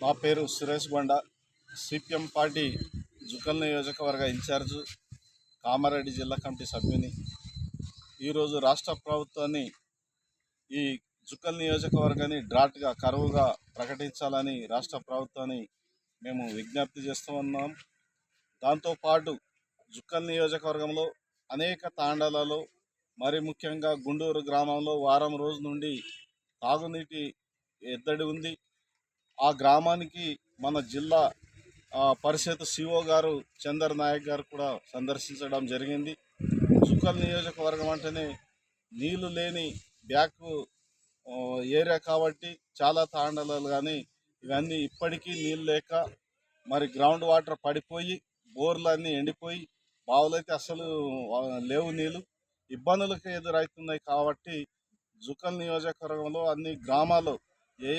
నా పేరు సురేష్ బండ, సిపిఎం పార్టీ జుకల్ నియోజకవర్గ ఇన్ఛార్జు, కామారెడ్డి జిల్లా కమిటీ సభ్యుని. ఈరోజు రాష్ట్ర ప్రభుత్వాన్ని ఈ జుకల్ నియోజకవర్గాన్ని డ్రాట్గా కరువుగా ప్రకటించాలని రాష్ట్ర ప్రభుత్వాన్ని మేము విజ్ఞప్తి చేస్తూ ఉన్నాం. దాంతోపాటు జుక్కల్ నియోజకవర్గంలో అనేక తాండాలలో, మరి ముఖ్యంగా గుండూరు గ్రామంలో వారం రోజుల నుండి తాగునీటి ఎద్దడి ఉంది. ఆ గ్రామానికి మన జిల్లా పరిషత్ సిఓ గారు చందర్ నాయక్ గారు కూడా సందర్శించడం జరిగింది. జుక్కల్ నియోజకవర్గం అంటేనే నీళ్లు లేని బ్యాక్ ఏరియా కాబట్టి చాలా తాండాలు కానీ ఇవన్నీ ఇప్పటికీ నీళ్ళు లేక, మరి గ్రౌండ్ వాటర్ పడిపోయి బోర్లన్నీ ఎండిపోయి, బావులైతే అసలు లేవు, నీళ్ళు ఇబ్బందులకు ఎదురవుతున్నాయి. కాబట్టి జుక్కల్ నియోజకవర్గంలో అన్ని గ్రామాలు ఏ